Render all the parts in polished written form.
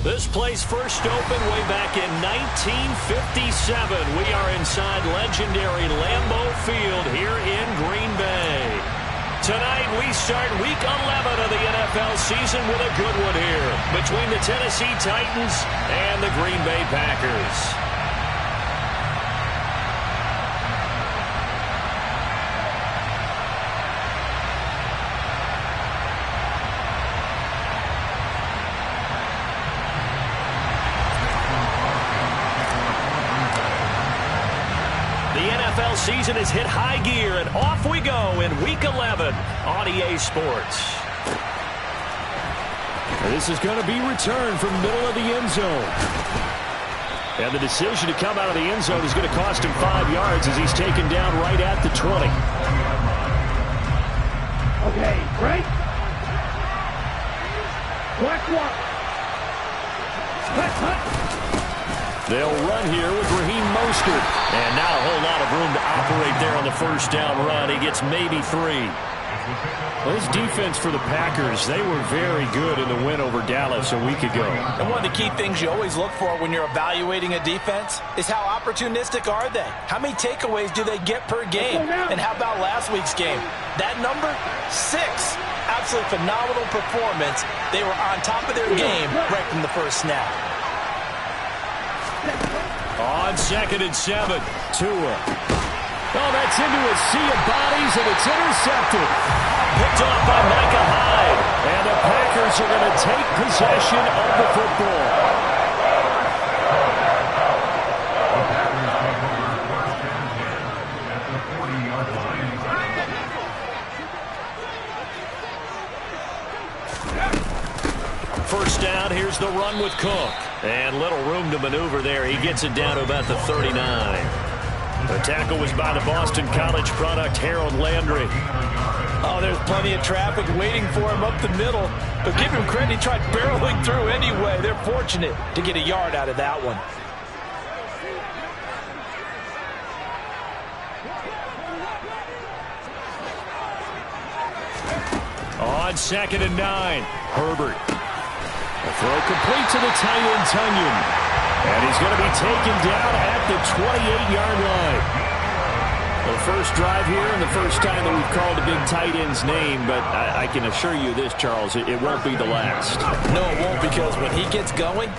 This place first opened way back in 1957. We are inside legendary Lambeau Field here in Green Bay. Tonight we start Week 11 of the NFL season with a good one here between the Tennessee Titans and the Green Bay Packers. NFL season has hit high gear, and off we go in Week 11 on EA Sports. This is going to be returned from middle of the end zone. And the decision to come out of the end zone is going to cost him 5 yards as he's taken down right at the 20. Okay, break. Quick one. They'll run here with Raheem Mostert. And not a whole lot of room to operate there on the first down run. He gets maybe 3. Well, this defense for the Packers, they were very good in the win over Dallas a week ago. And one of the key things you always look for when you're evaluating a defense is how opportunistic are they? How many takeaways do they get per game? And how about last week's game? That number, 6. Absolutely phenomenal performance. They were on top of their game right from the first snap. On 2nd and 7, Tua. Oh, that's into a sea of bodies, and it's intercepted. Picked off by Micah Hyde. And the Packers are going to take possession of the football. First down, here's the run with Cook. And little room to maneuver there. He gets it down to about the 39. The tackle was by the Boston College product, Harold Landry. Oh, there's plenty of traffic waiting for him up the middle. But give him credit, he tried barreling through anyway. They're fortunate to get a yard out of that one. On 2nd and 9, Herbert. A throw complete to the tight end, Tunyon. And he's going to be taken down at the 28-yard line. Well, the first drive here and the first time that we've called a big tight end's name, but I can assure you this, Charles, it won't be the last. No, it won't, because when he gets going,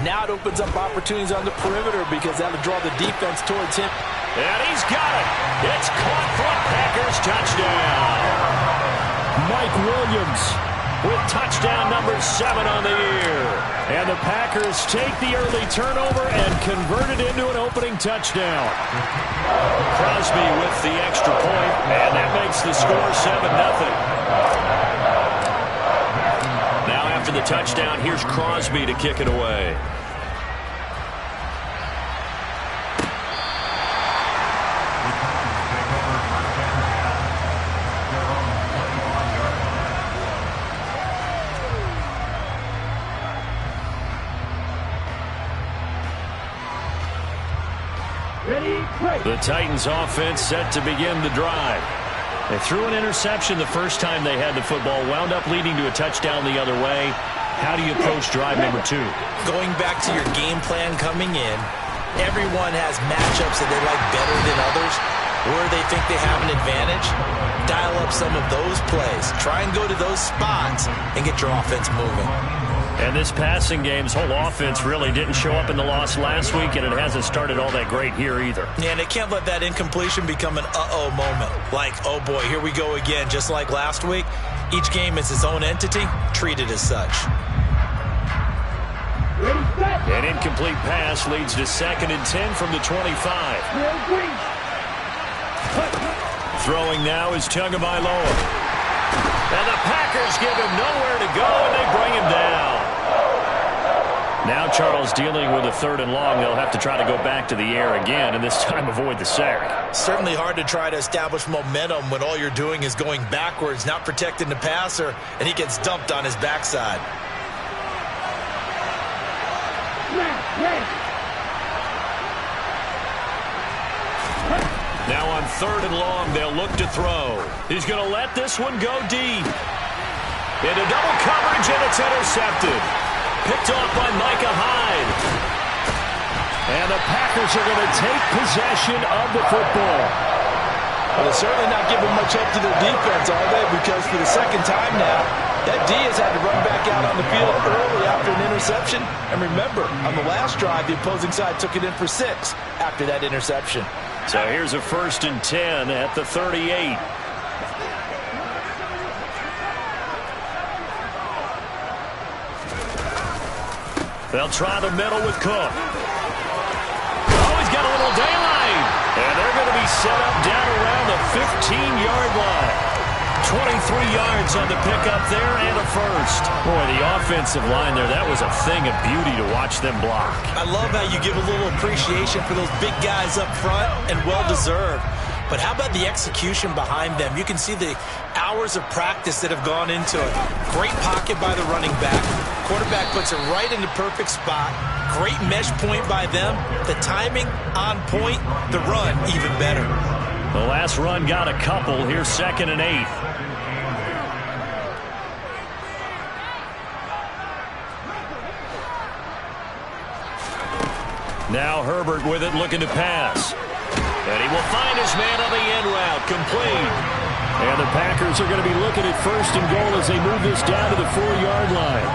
now it opens up opportunities on the perimeter because that'll draw the defense towards him. And he's got it. It's caught for a Packers touchdown. Mike Williams with touchdown number 7 on the year. And the Packers take the early turnover and convert it into an opening touchdown. Crosby with the extra point, and that makes the score 7-0. Now after the touchdown, here's Crosby to kick it away. The Titans offense set to begin the drive. They threw an interception the first time they had the football, wound up leading to a touchdown the other way. How do you approach drive number 2? Going back to your game plan coming in, everyone has matchups that they like better than others. Where they think they have an advantage, dial up some of those plays. Try and go to those spots and get your offense moving. And this passing game's whole offense really didn't show up in the loss last week, and it hasn't started all that great here either. Yeah, and they can't let that incompletion become an uh-oh moment. Like, oh boy, here we go again, just like last week. Each game is its own entity, treated as such. An incomplete pass leads to 2nd and 10 from the 25. Throwing now is Tagovailoa. And the Packers give him nowhere to go, and they bring him down. Now Charles dealing with a 3rd and long. They'll have to try to go back to the air again, and this time avoid the sack. Certainly hard to try to establish momentum when all you're doing is going backwards, not protecting the passer, and he gets dumped on his backside. Now on 3rd and long, they'll look to throw. He's going to let this one go deep. Into double coverage, and it's intercepted. picked off by Micah Hyde. And the Packers are going to take possession of the football. Well, they're certainly not giving much help to their defense, are they? Because for the second time now, that D has had to run back out on the field early after an interception. And remember, on the last drive, the opposing side took it in for 6 after that interception. So here's a 1st and 10 at the 38. They'll try the middle with Cook. Oh, he's got a little daylight. And they're going to be set up down around the 15-yard line. 23 yards on the pickup there and a first. Boy, the offensive line there, that was a thing of beauty to watch them block. I love how you give a little appreciation for those big guys up front, and well-deserved. But how about the execution behind them? You can see the hours of practice that have gone into it. Great pocket by the running back. Quarterback puts it right in the perfect spot. Great mesh point by them. The timing on point. The run even better. The last run got a couple. Here's 2nd and 8. Now Herbert with it, looking to pass. And he will find his man on the end route. Complete. And the Packers are going to be looking at 1st and goal as they move this down to the 4-yard line.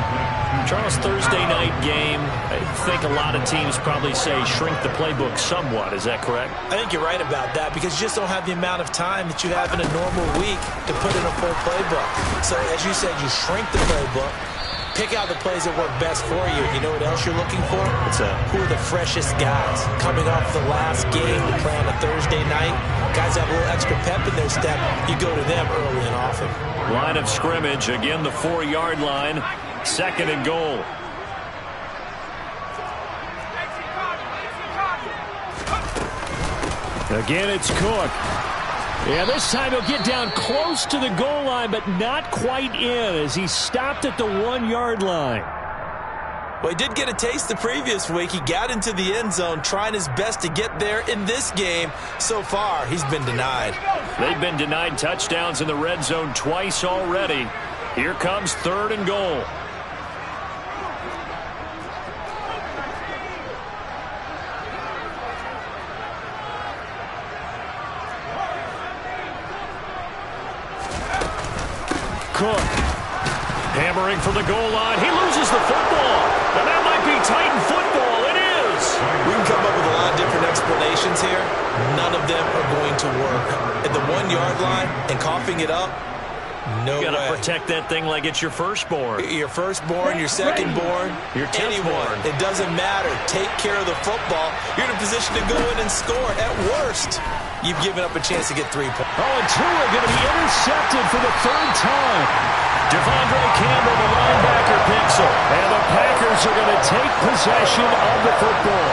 Charles, Thursday night game, I think a lot of teams probably say shrink the playbook somewhat. Is that correct? I think you're right about that because you just don't have the amount of time that you have in a normal week to put in a full playbook. So, as you said, you shrink the playbook. Pick out the plays that work best for you. You know what else you're looking for? What's that? Who are the freshest guys coming off the last game to play on a Thursday night? Guys have a little extra pep in their step. You go to them early and often. Line of scrimmage, again the 4-yard line. 2nd and goal. Again, it's Cook. Yeah, this time he'll get down close to the goal line, but not quite in as he stopped at the 1-yard line. Well, he did get a taste the previous week. He got into the end zone trying his best to get there in this game. So far, he's been denied. They've been denied touchdowns in the red zone twice already. Here comes 3rd and goal. Cook hammering for the goal line. He loses the football. And that might be Titan football. It is. We can come up with a lot of different explanations here. None of them are going to work. At the 1-yard line and coughing it up, no way. You got to protect that thing like it's your firstborn. Your firstborn, your secondborn, your anyone. It doesn't matter. Take care of the football. You're in a position to go in and score. At worst, you've given up a chance to get 3 points. Oh, and Tua going to be intercepted for the 3rd time. Devondre Campbell, the linebacker, picks him. And the Packers are going to take possession of the football.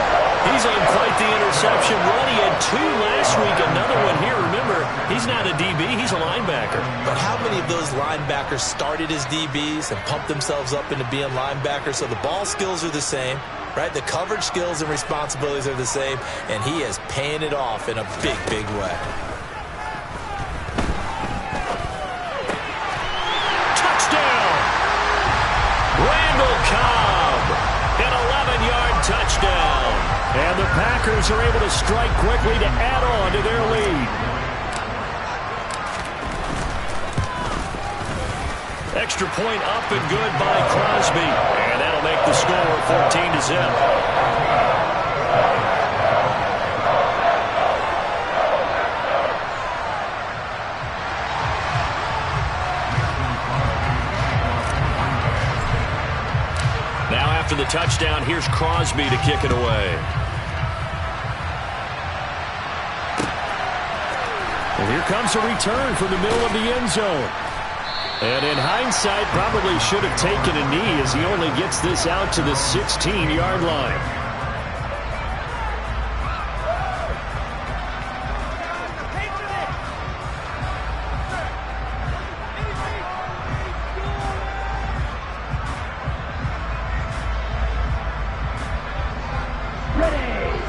He's on quite the interception run. He had 2 last week, another one here. Remember, he's not a DB, he's a linebacker. But how many of those linebackers started as DBs and pumped themselves up into being linebackers? So the ball skills are the same, right? The coverage skills and responsibilities are the same, and he is paying it off in a big, big way. Touchdown! Randall Cobb, an 11-yard touchdown. And the Packers are able to strike quickly to add on to their lead. Extra point up and good by Crosby. And that'll make the score 14-0. Now after the touchdown, here's Crosby to kick it away. And here comes a return from the middle of the end zone. And in hindsight, probably should have taken a knee as he only gets this out to the 16-yard line.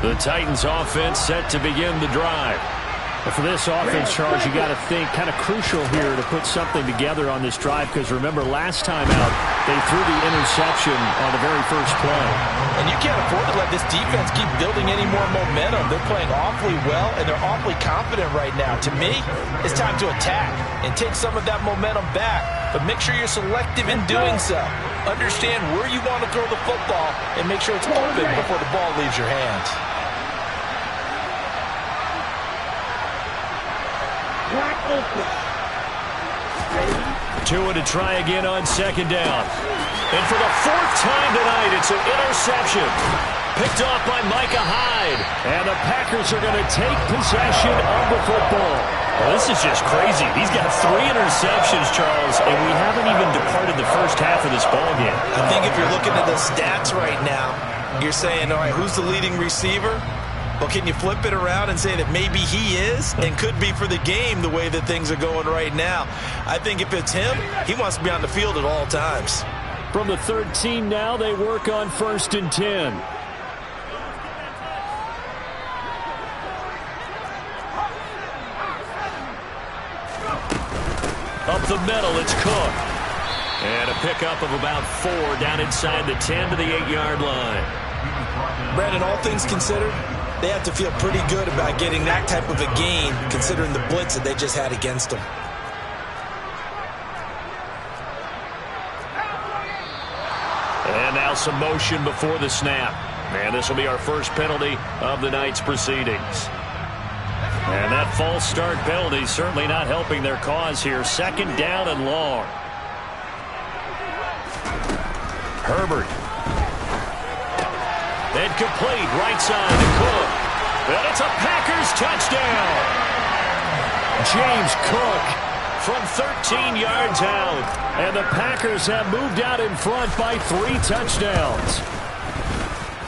The Titans offense set to begin the drive. For this offense, Charles, you got to think kind of crucial here to put something together on this drive, because remember last time out they threw the interception on the very first play. And you can't afford to let this defense keep building any more momentum. They're playing awfully well, and they're awfully confident right now. To me, it's time to attack and take some of that momentum back, but make sure you're selective in doing so. Understand where you want to throw the football and make sure it's open before the ball leaves your hands. Tua to try again on second down. And for the fourth time tonight, it's an interception. Picked off by Micah Hyde. And the Packers are going to take possession of the football. Well, this is just crazy. He's got 3 interceptions, Charles, and we haven't even departed the first half of this ballgame. I think if you're looking at the stats right now, you're saying, all right, who's the leading receiver? Well, can you flip it around and say that maybe he is and could be for the game the way that things are going right now? I think if it's him, he wants to be on the field at all times. From the 13 now, they work on 1st and 10. Up the middle, it's Cook. And a pickup of about 4 down inside the 10 to the 8-yard line. Brandon, all things considered, they have to feel pretty good about getting that type of a gain, considering the blitz that they just had against them. And now some motion before the snap. And this will be our first penalty of the night's proceedings. And that false start penalty certainly not helping their cause here. 2nd down and long. Herbert. Incomplete, right side to Cook. And it's a Packers touchdown. James Cook from 13 yards out. And the Packers have moved out in front by 3 touchdowns.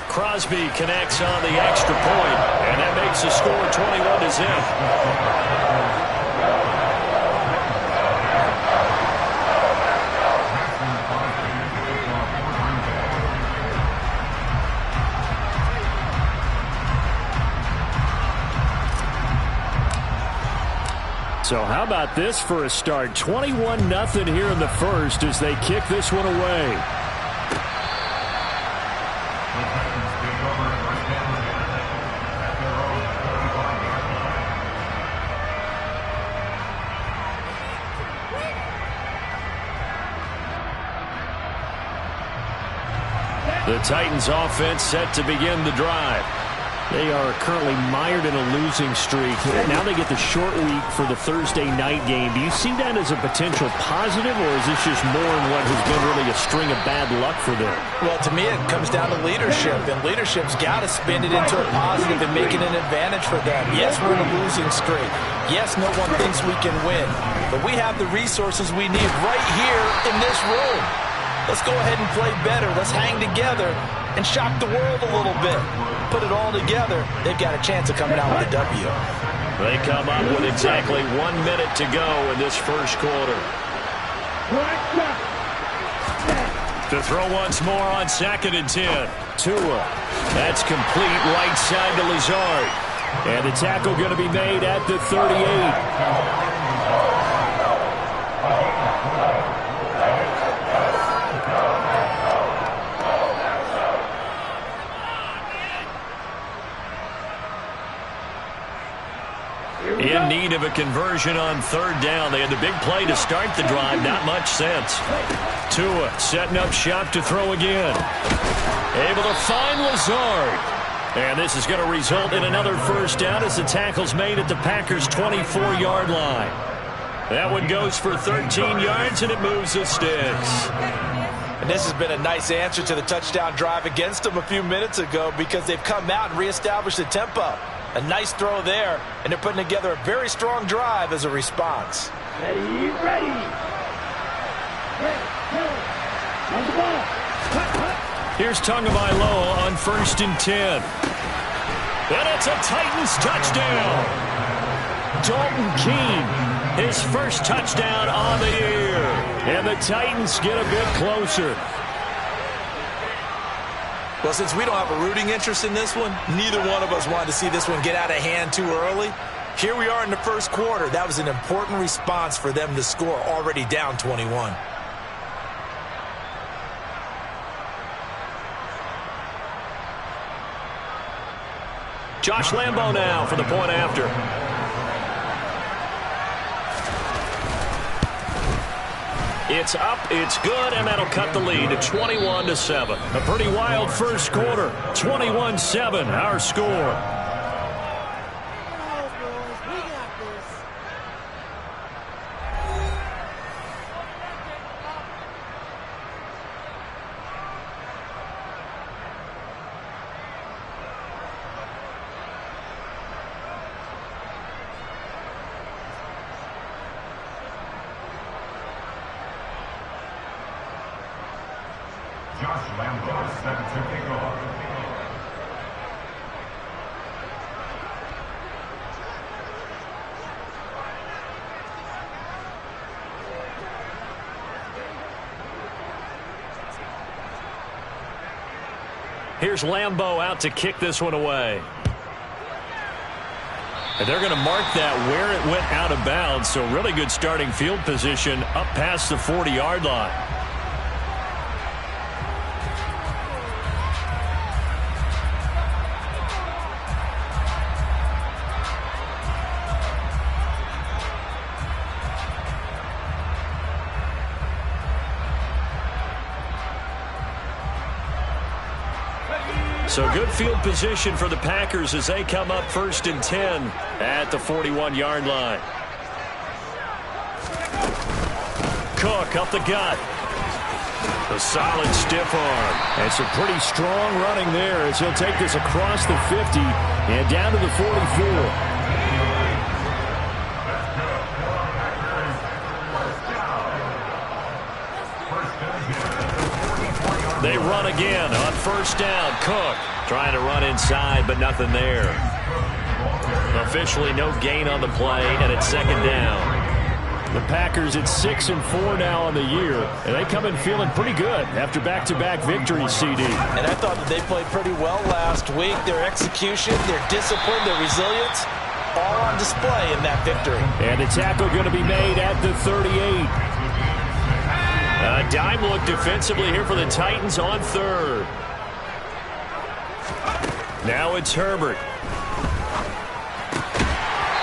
Crosby connects on the extra point, and that makes the score 21-0. So how about this for a start? 21-0 here in the first as they kick this one away. The Titans offense set to begin the drive. They are currently mired in a losing streak. Now they get the short week for the Thursday night game. Do you see that as a potential positive, or is this just more in what has been really a string of bad luck for them? Well, to me, it comes down to leadership, and leadership's got to spin it into a positive and make it an advantage for them. Yes, we're in a losing streak. Yes, no one thinks we can win, but we have the resources we need right here in this room. Let's go ahead and play better. Let's hang together and shock the world a little bit. Put it all together, they've got a chance of coming out with a W. They come up with exactly 1 minute to go in this first quarter. To throw once more on 2nd and 10. Tua. That's complete, right side to Lazard. And the tackle going to be made at the 38. In need of a conversion on 3rd down. They had the big play to start the drive. Not much sense. Tua setting up shop to throw again. Able to find Lazard. And this is going to result in another first down as the tackle's made at the Packers' 24-yard line. That one goes for 13 yards, and it moves the sticks. And this has been a nice answer to the touchdown drive against them a few minutes ago because they've come out and reestablished the tempo. A nice throw there, and they're putting together a very strong drive as a response. Ready. Here's Tagovailoa on 1st and 10. And it's a Titans touchdown. Dalton Keene, his first touchdown on the year. And the Titans get a bit closer. Well, since we don't have a rooting interest in this one, neither one of us wanted to see this one get out of hand too early. Here we are in the first quarter. That was an important response for them to score, already down 21. Josh Lambo now for the point after. It's up, it's good, and that'll cut the lead to 21-7. A pretty wild first quarter. 21-7, our score. Josh Lambo set to kick off. Here's Lambo out to kick this one away. And they're going to mark that where it went out of bounds, so really good starting field position up past the 40-yard line. So good field position for the Packers as they come up 1st and 10 at the 41-yard line. Cook up the gut. A solid stiff arm. And some pretty strong running there as he'll take this across the 50 and down to the 44. They run again on 1st down. Cook trying to run inside, but nothing there. Officially no gain on the play, and it's 2nd down. The Packers at 6-4 now on the year, and they come in feeling pretty good after back-to-back victories, CD. And I thought that they played pretty well last week. Their execution, their discipline, their resilience, all on display in that victory. And the tackle going to be made at the 38. A dime look defensively here for the Titans on 3rd. Now it's Herbert.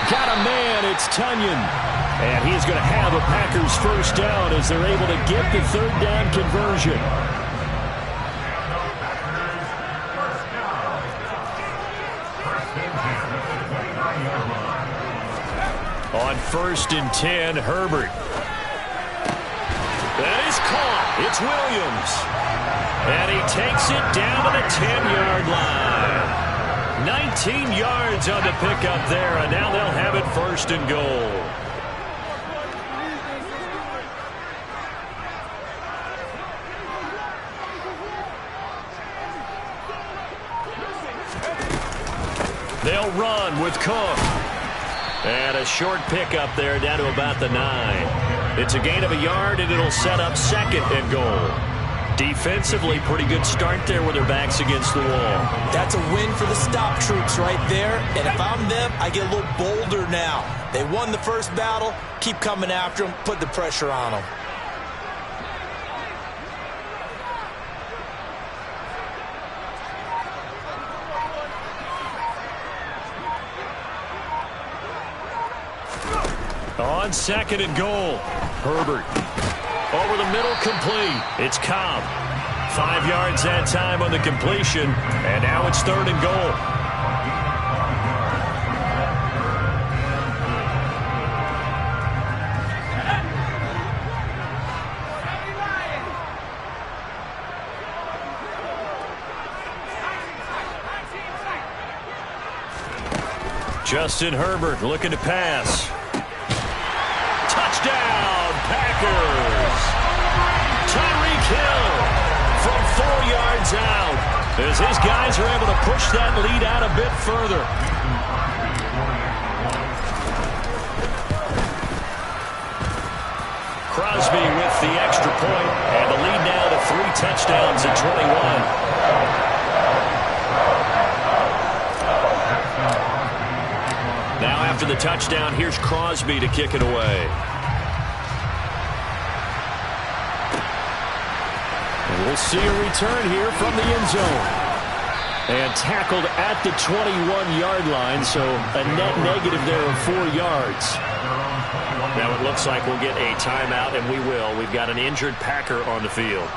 Got a man, it's Tunyon. And he's going to have a Packers 1st down as they're able to get the 3rd down conversion. On 1st and 10, Herbert. That is caught. It's Williams. And he takes it down to the 10-yard line. 19 yards on the pickup there, and now they'll have it 1st and goal. They'll run with Cook. And a short pickup there down to about the 9. It's a gain of a yard, and it'll set up 2nd and goal. Defensively, pretty good start there with their backs against the wall. That's a win for the stop troops right there. And if I'm them, I get a little bolder now. They won the first battle. Keep coming after them. Put the pressure on them. On 2nd and goal, Herbert. Over the middle, complete. It's Cobb. 5 yards that time on the completion, and now it's 3rd and goal. Justin Herbert looking to pass. Touchdown, Packers! Tyreek Hill from 4 yards out as his guys are able to push that lead out a bit further. Crosby with the extra point, and the lead now to 3 touchdowns at 21. Now After the touchdown, here's Crosby to kick it away. And we'll see a return here from the end zone. And tackled at the 21-yard line, so a net negative there of 4 yards. Now it looks like we'll get a timeout, and we will. We've got an injured Packer on the field.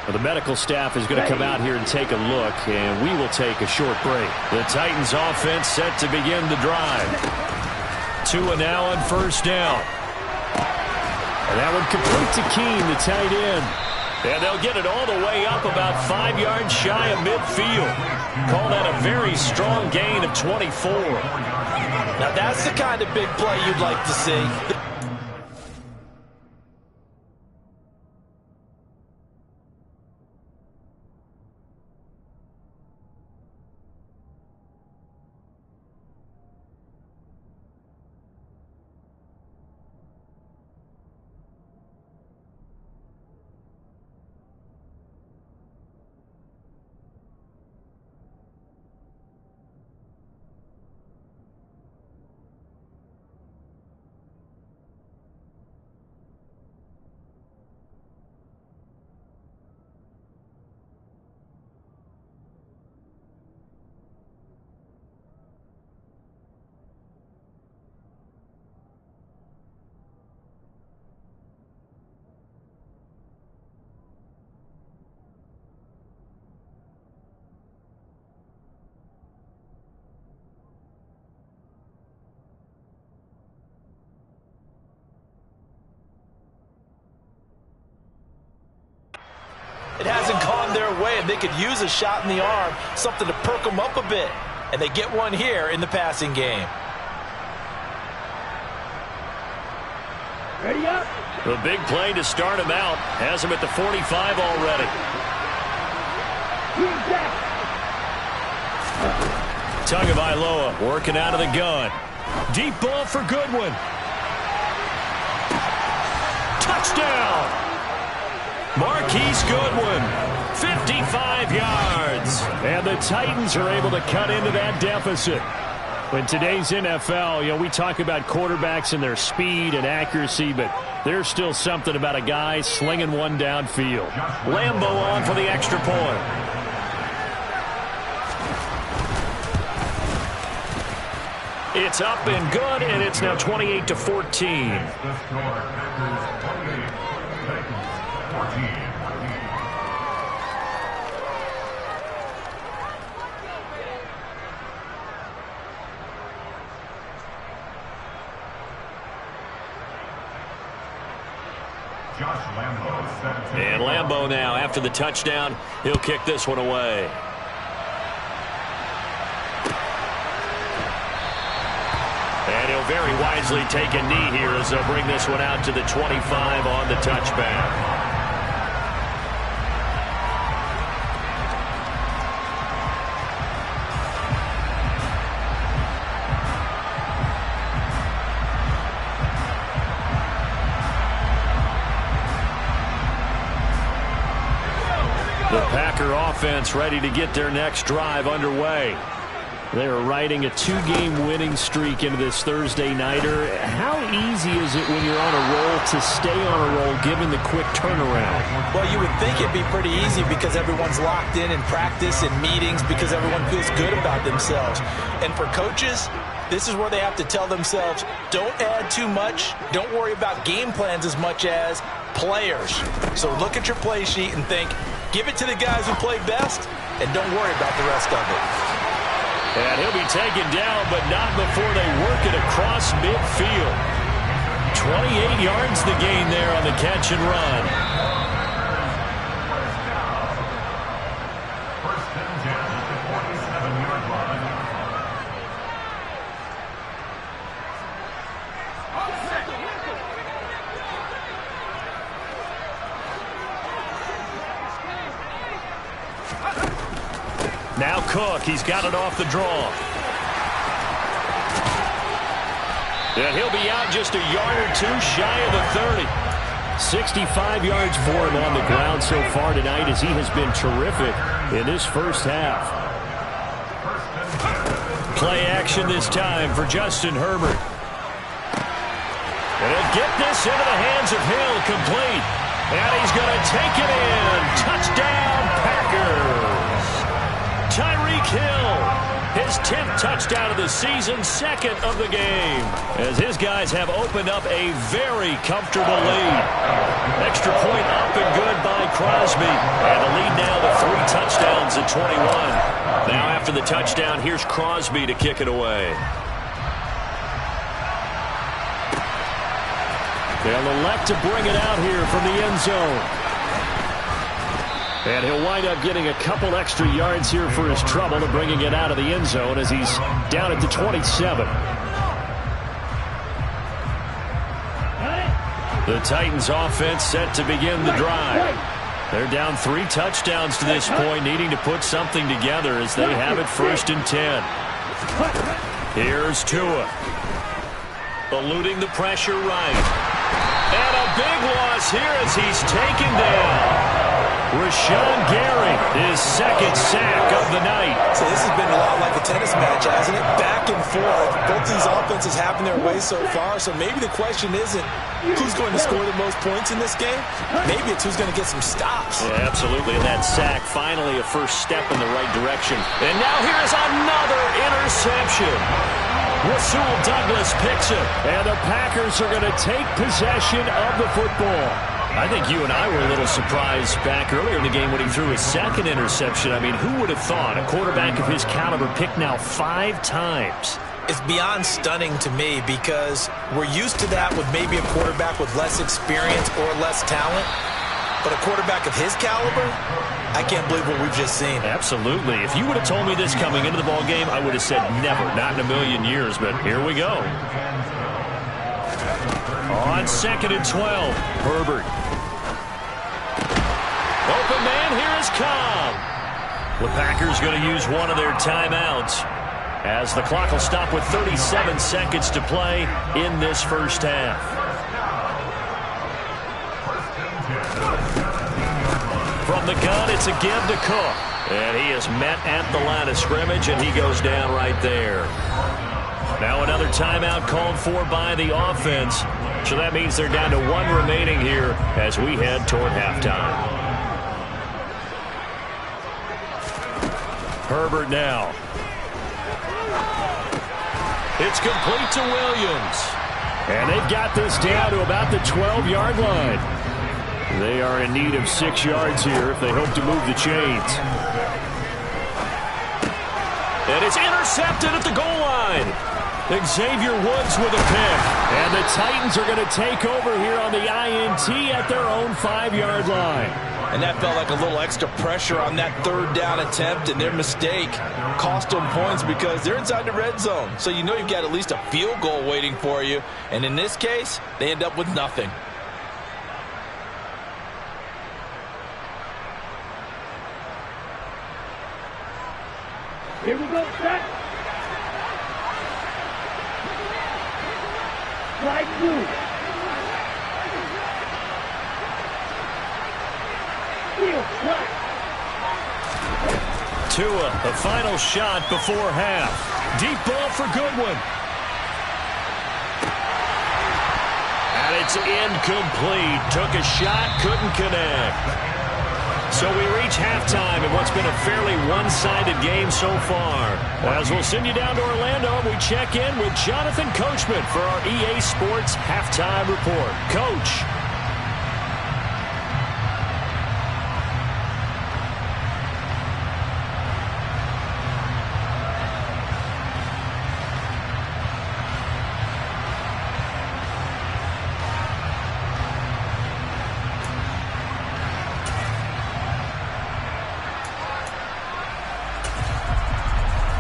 Well, the medical staff is going to come out here and take a look, and we will take a short break. The Titans offense set to begin the drive. Tua now on first down. And that one complete to Keene, the tight end. And they'll get it all the way up about 5 yards shy of midfield. Call that a very strong gain of 24. Now that's the kind of big play you'd like to see. It hasn't gone their way, and they could use a shot in the arm, something to perk them up a bit. And they get one here in the passing game. Ready up. The big play to start him out has him at the 45 already. Tagovailoa working out of the gun. Deep ball for Goodwin. Touchdown! Marquise Goodwin, 55 yards. And the Titans are able to cut into that deficit. In today's NFL, we talk about quarterbacks and their speed and accuracy, but there's still something about a guy slinging one downfield. Lambo on for the extra point. It's up and good, and it's now 28-14. And Lambo now, after the touchdown, he'll kick this one away. And he'll very wisely take a knee here as they'll bring this one out to the 25 on the touchback. The Packer offense ready to get their next drive underway. They are riding a 2-game winning streak into this Thursday nighter. How easy is it when you're on a roll to stay on a roll given the quick turnaround? Well, you would think it'd be pretty easy because everyone's locked in practice and meetings because everyone feels good about themselves. And for coaches, this is where they have to tell themselves, don't add too much. Don't worry about game plans as much as players. So look at your play sheet and think, give it to the guys who play best and don't worry about the rest of it. And he'll be taken down, but not before they work it across midfield. 28 yards the gain there on the catch and run. First and 10 at the 47-yard line. Now Cook, he's got it off the draw. And he'll be out just a yard or two shy of the 30. 65 yards for him on the ground so far tonight as he has been terrific in this first half. Play action this time for Justin Herbert. And he'll get this into the hands of Hill, complete. And he's going to take it in. Touchdown, Packers. Tyreek Hill, his 10th touchdown of the season, second of the game, as his guys have opened up a very comfortable lead. Extra point up and good by Crosby. And the lead now to 3 touchdowns at 21. Now after the touchdown, here's Crosby to kick it away. They'll elect to bring it out here from the end zone. And he'll wind up getting a couple extra yards here for his trouble to bringing it out of the end zone as he's down at the 27. The Titans offense set to begin the drive. They're down 3 touchdowns to this point, needing to put something together as they have it 1st and 10. Here's Tua. Eluding the pressure right. And a big loss here as he's taken down. Rashawn Gary, his 2nd sack of the night. So this has been a lot like a tennis match, hasn't it? Back and forth. Both these offenses having their way so far. So maybe the question isn't who's going to score the most points in this game. Maybe it's who's going to get some stops. Yeah, absolutely. And that sack, finally a first step in the right direction. And now here's another interception. Rasul Douglas picks it. And the Packers are going to take possession of the football. I think you and I were a little surprised back earlier in the game when he threw his 2nd interception. I mean, who would have thought a quarterback of his caliber picked now 5 times? It's beyond stunning to me because we're used to that with maybe a quarterback with less experience or less talent. But a quarterback of his caliber, I can't believe what we've just seen. Absolutely. If you would have told me this coming into the ball game, I would have said never, not in a million years. But here we go. On 2nd and 12, Herbert. Open man, here is Cobb. The Packers going to use one of their timeouts as the clock will stop with 37 seconds to play in this first half. From the gun, it's a give to Cook. And he is met at the line of scrimmage, and he goes down right there. Now another timeout called for by the offense. So that means they're down to 1 remaining here as we head toward halftime. Herbert now. It's complete to Williams. And they've got this down to about the 12-yard line. They are in need of 6 yards here if they hope to move the chains. And it's intercepted at the goal line. Xavier Woods with a pick. And the Titans are going to take over here on the INT at their own 5-yard line. And that felt like a little extra pressure on that 3rd down attempt, and their mistake cost them points because they're inside the red zone. So you know you've got at least a field goal waiting for you. And in this case, they end up with nothing. Here we go, set. Slide through. Tua, the final shot before half. Deep ball for Goodwin. And it's incomplete. Took a shot, couldn't connect. So we reach halftime in what's been a fairly one-sided game so far. As we'll send you down to Orlando, and we check in with Jonathan Coachman for our EA Sports Halftime Report. Coach.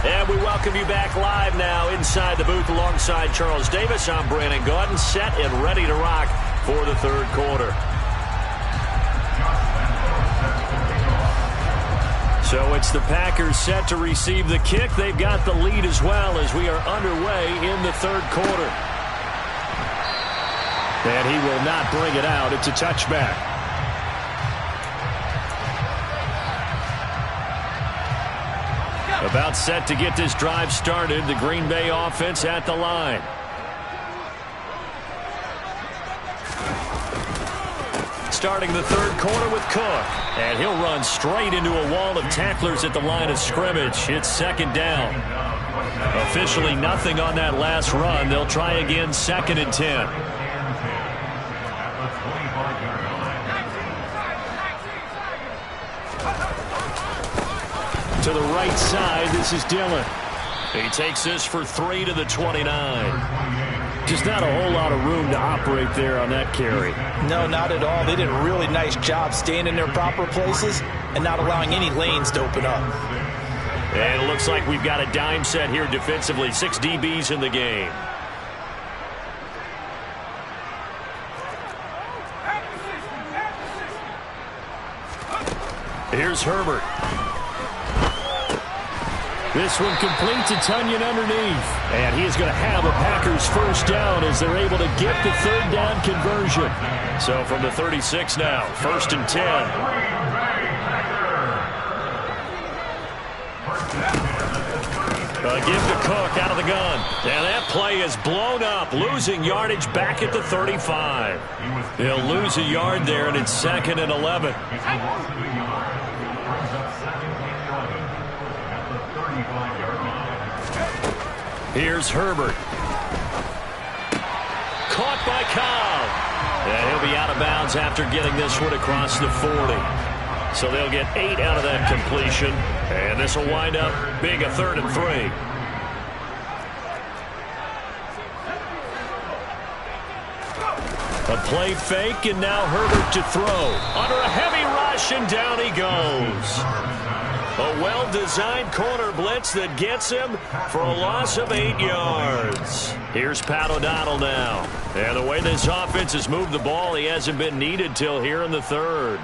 And we welcome you back live now inside the booth alongside Charles Davis. I'm Brandon Gaudin, set and ready to rock for the 3rd quarter. So it's the Packers set to receive the kick. They've got the lead as well as we are underway in the 3rd quarter. And he will not bring it out. It's a touchback. A About set to get this drive started. The Green Bay offense at the line. Starting the third quarter with Cook. And he'll run straight into a wall of tacklers at the line of scrimmage. It's second down. Officially nothing on that last run. They'll try again, 2nd and 10. To the right side, this is Dillon. He takes this for 3 to the 29. Just not a whole lot of room to operate there on that carry. No, not at all. They did a really nice job staying in their proper places and not allowing any lanes to open up. And it looks like we've got a dime set here defensively. 6 DBs in the game. Here's Herbert. This one completes. It's Onion underneath. And he is going to have a Packers first down as they're able to get the third down conversion. So from the 36 now, 1st and 10. Give to Cook out of the gun. And that play is blown up, losing yardage back at the 35. He'll lose a yard there, and it's 2nd and 11. Here's Herbert. Caught by Cobb. And he'll be out of bounds after getting this one across the 40. So they'll get 8 out of that completion. And this will wind up being a 3rd and 3. A play fake, and now Herbert to throw. Under a heavy rush, and down he goes. A well-designed corner blitz that gets him for a loss of 8 yards. Here's Pat O'Donnell now. And the way this offense has moved the ball, he hasn't been needed till here in the 3rd.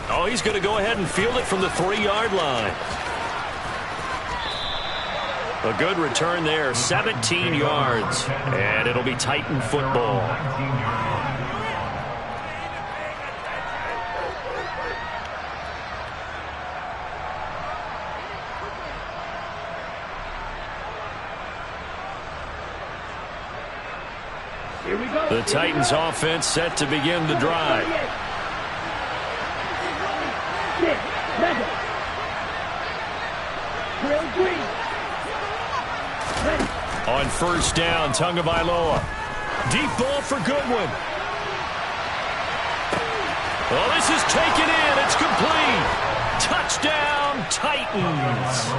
Oh, he's going to go ahead and field it from the 3-yard line. A good return there, 17 yards. And it'll be Titan football. The Titans offense set to begin the drive. On first down, Tagovailoa. Deep ball for Goodwin. Oh, this is taken in. It's complete. Touchdown, Titans.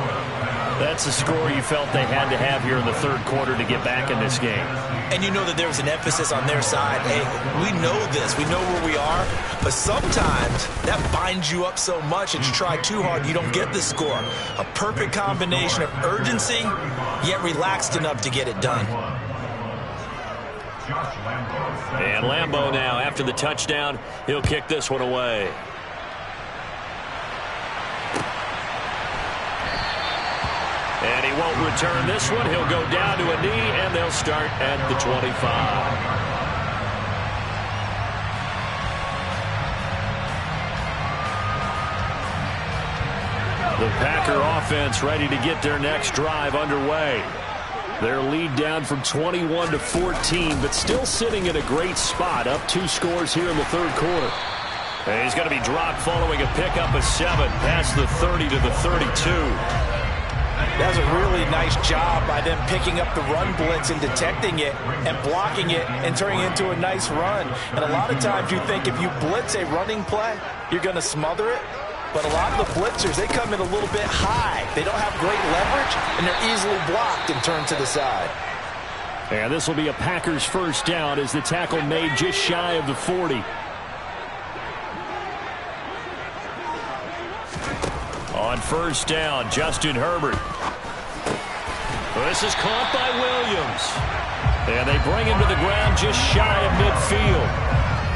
That's the score you felt they had to have here in the 3rd quarter to get back in this game. And you know that there was an emphasis on their side. Hey, we know this. We know where we are. But sometimes that binds you up so much that you try too hard, you don't get the score. A perfect combination of urgency, yet relaxed enough to get it done. And Lambeau now, after the touchdown, he'll kick this one away. And he won't return this one. He'll go down to a knee, and they'll start at the 25. The Packer offense ready to get their next drive underway. Their lead down from 21 to 14, but still sitting in a great spot, up 2 scores here in the 3rd quarter. And he's going to be dropped following a pickup of 7 past the 30 to the 32. That was a really nice job by them picking up the run blitz and detecting it and blocking it and turning it into a nice run. And a lot of times you think if you blitz a running play, you're going to smother it. But a lot of the blitzers, they come in a little bit high. They don't have great leverage, and they're easily blocked and turned to the side. And this will be a Packers first down as the tackle made just shy of the 40. On first down, Justin Herbert. This is caught by Williams. And they bring him to the ground just shy of midfield.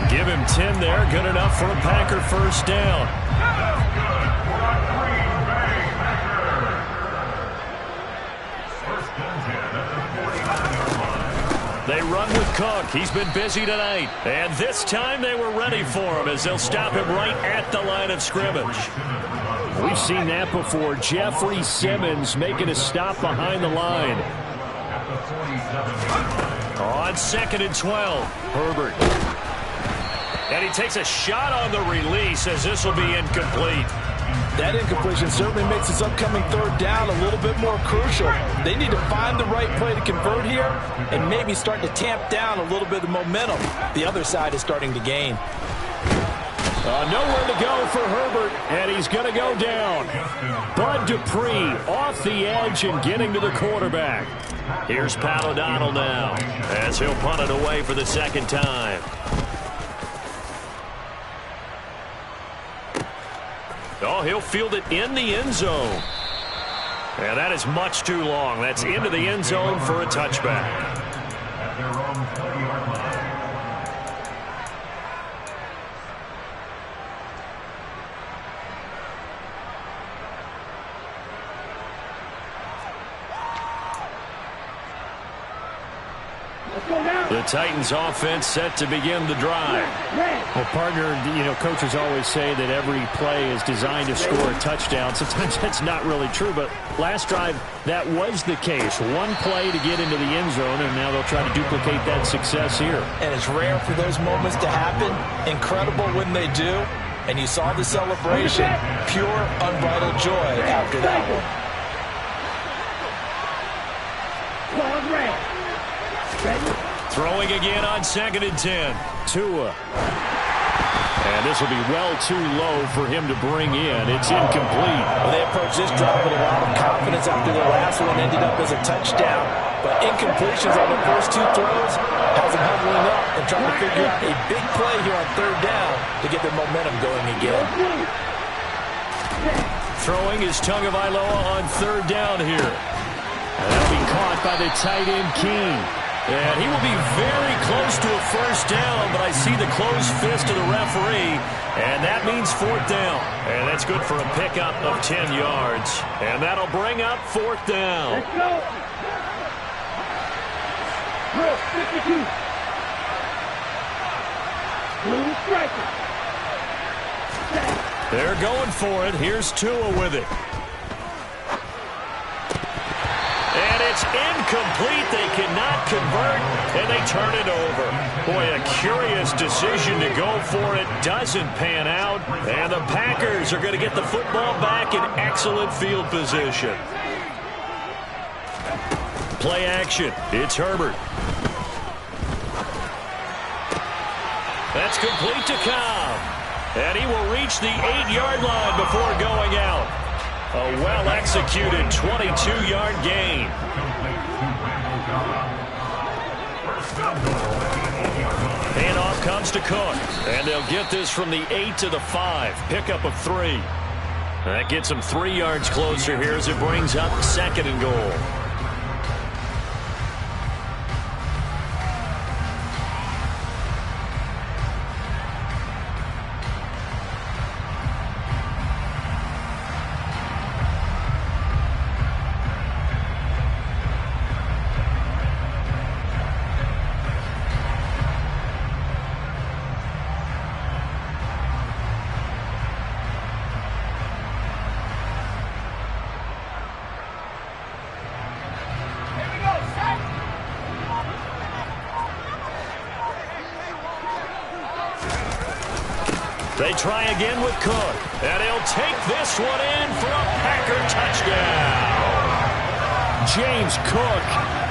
Give him 10 there, good enough for a Packer first down. They run with Cook. He's been busy tonight. And this time they were ready for him as they'll stop him right at the line of scrimmage. We've seen that before. Jeffrey Simmons making a stop behind the line. On 2nd and 12, Herbert. And he takes a shot on the release as this will be incomplete. That incompletion certainly makes this upcoming third down a little bit more crucial. They need to find the right play to convert here and maybe start to tamp down a little bit of momentum. The other side is starting to gain. Nowhere to go for Herbert, and he's going to go down. Bud Dupree off the edge and getting to the quarterback. Here's Pat O'Donnell now as he'll punt it away for the second time. Oh, he'll field it in the end zone. And that is much too long. That's into the end zone for a touchback. At their own 30-yard line. The Titans offense set to begin the drive. Well, partner, coaches always say that every play is designed to score a touchdown. Sometimes that's not really true, but last drive, that was the case. One play to get into the end zone, and now they'll try to duplicate that success here. And it's rare for those moments to happen. Incredible when they do. And you saw the celebration. Pure, unbridled joy after that one. Throwing again on 2nd and 10. Tua. And this will be well too low for him to bring in. It's incomplete. Well, they approached this drive with a lot of confidence after the last one ended up as a touchdown. But incompletions on the first two throws has them huddling up and trying to figure out a big play here on third down to get their momentum going again. Throwing is Tagovailoa on third down here. And that'll be caught by the tight end, Keene. And he will be very close to a first down, but I see the closed fist of the referee, and that means fourth down. And that's good for a pickup of 10 yards. And that'll bring up fourth down. Let's go. Drill 52. Blue striker. They're going for it. Here's Tua with it. And it's incomplete. They cannot convert, and they turn it over. Boy, a curious decision to go for it. Doesn't pan out, and the Packers are going to get the football back in excellent field position. Play action. It's Herbert. That's complete to Cobb. And he will reach the 8-yard line before going out. A well-executed 22-yard gain. Handoff comes to Cook. And they'll get this from the 8 to the 5. Pickup of 3. That gets them 3 yards closer here as it brings up 2nd and goal. They try again with Cook, and he'll take this one in for a Packer touchdown. James Cook,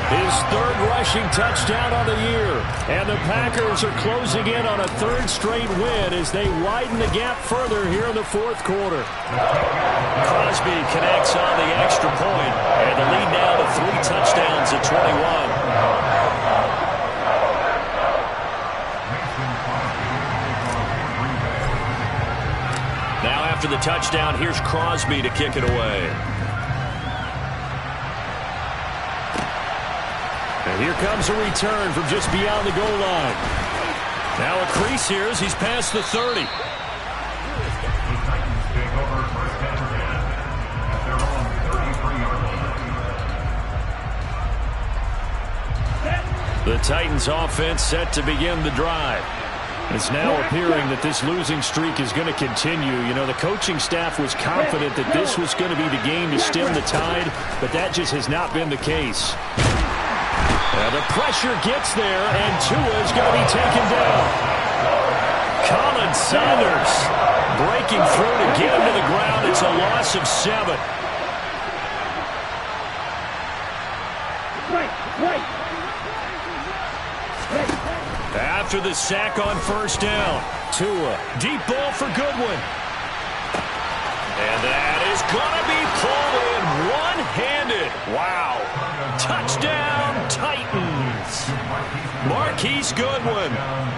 his third rushing touchdown on the year. And the Packers are closing in on a third straight win as they widen the gap further here in the fourth quarter. Crosby connects on the extra point, and the lead now to 3 touchdowns at 21. Now after the touchdown, here's Crosby to kick it away. And here comes a return from just beyond the goal line. Now a crease here as he's past the 30. The Titans take over first and 10 at their own 33-yard line. The Titans offense set to begin the drive. It's now appearing that this losing streak is going to continue. You know, the coaching staff was confident that this was going to be the game to stem the tide, but that just has not been the case. The pressure gets there, and Tua is going to be taken down. Colin Saunders breaking through to get him to the ground. It's a loss of 7. After the sack on first down, Tua, deep ball for Goodwin. And that is going to be pulled in one-handed. Wow. Touchdown, Titans. Marquise Goodwin,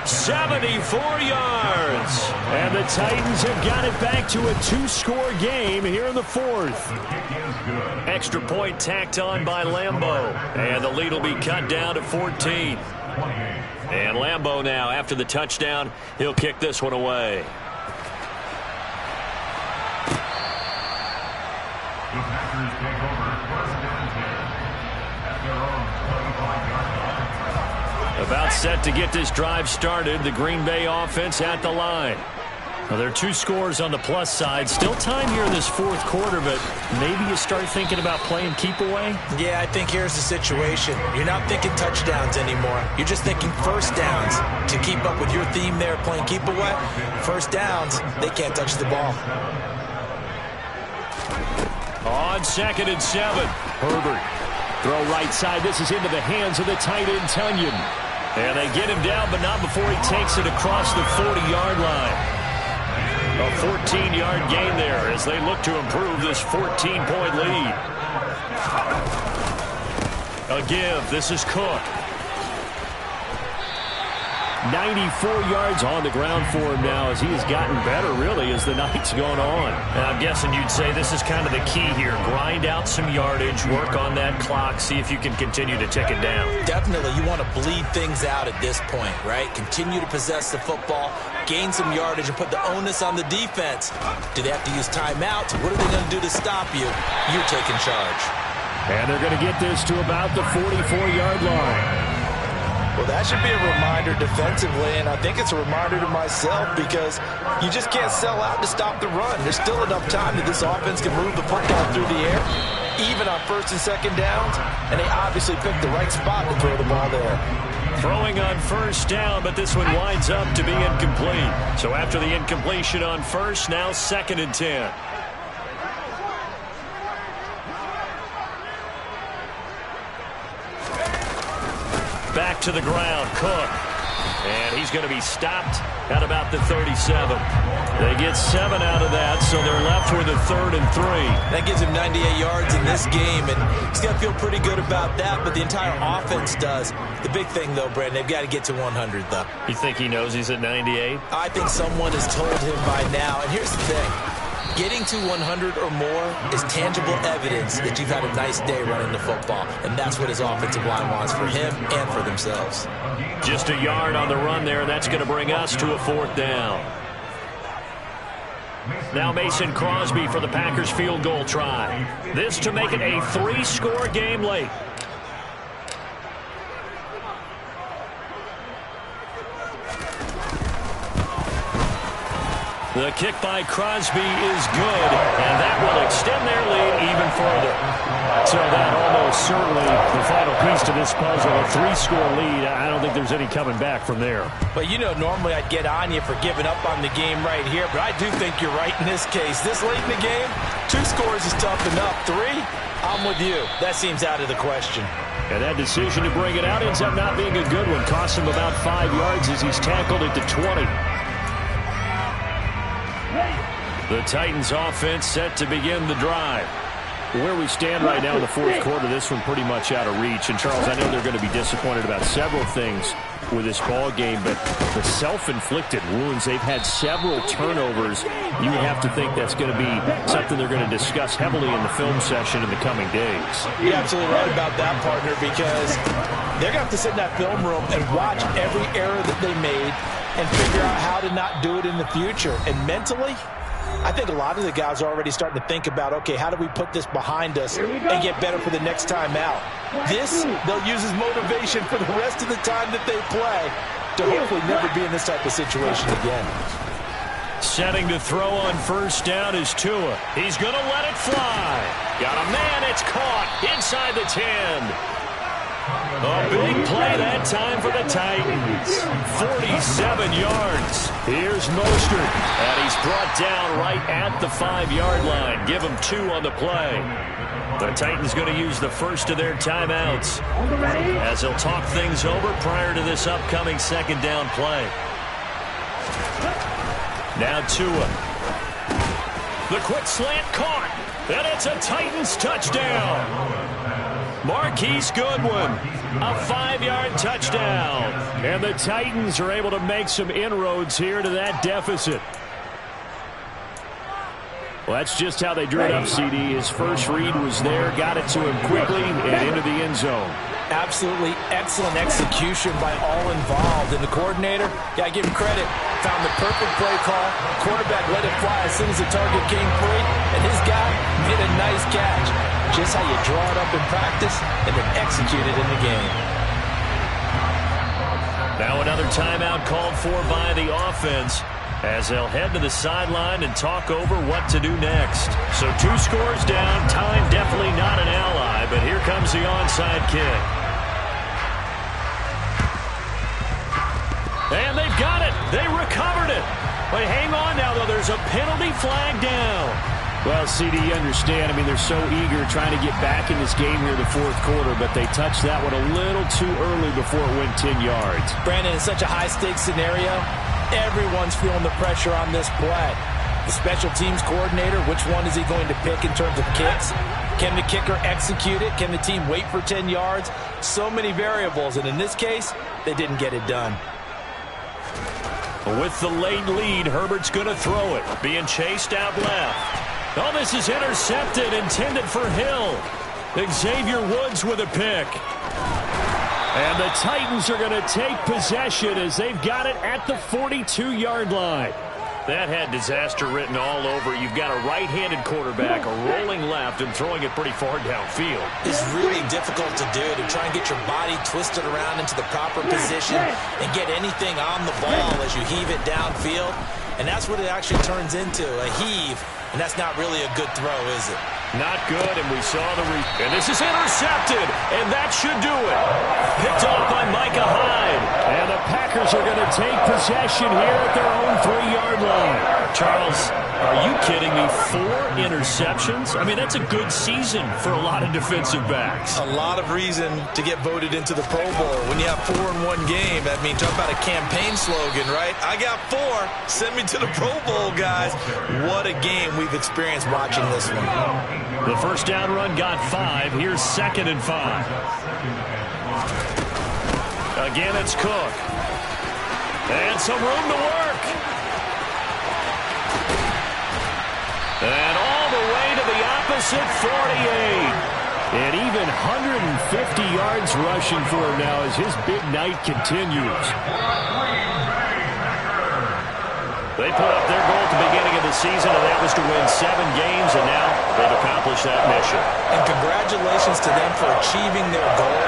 74 yards. And the Titans have got it back to a 2-score game here in the 4th. Extra point tacked on by Lambeau. And the lead will be cut down to 14. And Lambeau now, after the touchdown, he'll kick this one away. The Packers take over first and 10 at their own 25-yard line. About set to get this drive started. The Green Bay offense at the line. Well, there are 2 scores on the plus side. Still time here in this 4th quarter, but maybe you start thinking about playing keep away? Yeah, I think here's the situation. You're not thinking touchdowns anymore. You're just thinking first downs. To keep up with your theme there, playing keep away, first downs, they can't touch the ball. On 2nd and 7, Herbert. Throw right side. This is into the hands of the tight end, Tunyon. And they get him down, but not before he takes it across the 40-yard line. A 14-yard gain there as they look to improve this 14-point lead. A give. This is Cook. 94 yards on the ground for him now as he has gotten better, really, as the night's gone on. And I'm guessing you'd say this is kind of the key here. Grind out some yardage, work on that clock, see if you can continue to tick it down. Definitely, you want to bleed things out at this point, right? Continue to possess the football, gain some yardage, and put the onus on the defense. Do they have to use timeouts? What are they going to do to stop you? You're taking charge. And they're going to get this to about the 44-yard line. Well, that should be a reminder defensively, and I think it's a reminder to myself because you just can't sell out to stop the run. There's still enough time that this offense can move the football through the air, even on 1st and 2nd downs, and they obviously picked the right spot to throw the ball there. Throwing on first down, but this one winds up to be incomplete. So after the incompletion on first, now 2nd and 10. Back to the ground, Cook. And he's going to be stopped at about the 37. They get 7 out of that, so they're left with a 3rd and 3. That gives him 98 yards in this game, and he's going to feel pretty good about that, but the entire offense does. The big thing, though, Brandon, they've got to get to 100, though. You think he knows he's at 98? I think someone has told him by now, and here's the thing. Getting to 100 or more is tangible evidence that you've had a nice day running the football, and that's what his offensive line wants for him and for themselves. Just a yard on the run there. That's going to bring us to a 4th down. Now Mason Crosby for the Packers field goal try. This to make it a 3-score game late. The kick by Crosby is good, and that will extend their lead even further. So that almost certainly the final piece to this puzzle, a 3-score lead. I don't think there's any coming back from there. But, you know, normally I'd get on you for giving up on the game right here, but I do think you're right in this case. This late in the game, 2 scores is tough enough. 3, I'm with you. That seems out of the question. And that decision to bring it out ends up not being a good one. Costs him about 5 yards as he's tackled at the 20. The Titans offense set to begin the drive. Where we stand right now in the 4th quarter, this one pretty much out of reach. And, Charles, I know they're going to be disappointed about several things with this ball game, but the self-inflicted wounds, they've had several turnovers. You would have to think that's going to be something they're going to discuss heavily in the film session in the coming days. You're absolutely right about that, partner, because they're going to have to sit in that film room and watch every error that they made and figure out how to not do it in the future. And mentally, I think a lot of the guys are already starting to think about, okay, how do we put this behind us and get better for the next time out? This, they'll use as motivation for the rest of the time that they play. to hopefully never be in this type of situation again. Setting to throw on first down is Tua. He's going to let it fly. Got a man. It's caught inside the 10. A big play that time for the Titans. 47 yards. Here's Mostert. And he's brought down right at the 5-yard line. Give him 2 on the play. The Titans going to use the first of their timeouts as they'll talk things over prior to this upcoming second down play. Now Tua. The quick slant caught. And it's a Titans touchdown. Marquise Goodwin. A 5-yard touchdown. And the Titans are able to make some inroads here to that deficit. Well, that's just how they drew it up, CD. His first read was there, got it to him quickly, and into the end zone. Absolutely excellent execution by all involved. And the coordinator, got to give him credit, found the perfect play call. Quarterback let it fly as soon as the target came free, and his guy made a nice catch. Just how you draw it up in practice and then execute it in the game. Now another timeout called for by the offense as they'll head to the sideline and talk over what to do next. So 2 scores down, time definitely not an ally, but here comes the onside kick. And they've got it. They recovered it. But hang on now, though. There's a penalty flag down. Well, CD, you understand. I mean, they're so eager trying to get back in this game here in the fourth quarter, but they touched that one a little too early before it went 10 yards. Brandon, it's such a high-stakes scenario. Everyone's feeling the pressure on this play. The special teams coordinator, which one is he going to pick in terms of kicks? Can the kicker execute it? Can the team wait for 10 yards? So many variables, and in this case, they didn't get it done. With the late lead, Herbert's going to throw it. Being chased out left. Oh, this is intercepted, intended for Hill. Xavier Woods with a pick. And the Titans are going to take possession as they've got it at the 42-yard line. That had disaster written all over. You've got a right-handed quarterback, a rolling left, and throwing it pretty far downfield. It's really difficult to do, to try and get your body twisted around into the proper position and get anything on the ball as you heave it downfield. And that's what it actually turns into, a heave. And that's not really a good throw, is it? Not good, and we saw and this is intercepted, and that should do it. Picked off by Micah Hyde. And the Packers are going to take possession here at their own 3-yard line. Charles, are you kidding me? 4 interceptions? I mean, that's a good season for a lot of defensive backs. A lot of reason to get voted into the Pro Bowl. When you have 4 in one game, I mean, talk about a campaign slogan, right? I got 4. Send me to the Pro Bowl, guys. What a game we've experienced watching this one. The first down run got 5. Here's 2nd and 5. Again, it's Cook. And some room to work. And all the way to the opposite 48. And even 150 yards rushing for him now as his big night continues. They put up their goal at the beginning of the season, and that was to win 7 games, and now they've accomplished that mission. And congratulations to them for achieving their goal.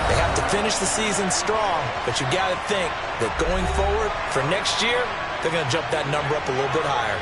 They have to finish the season strong, but you've got to think that going forward for next year, they're going to jump that number up a little bit higher.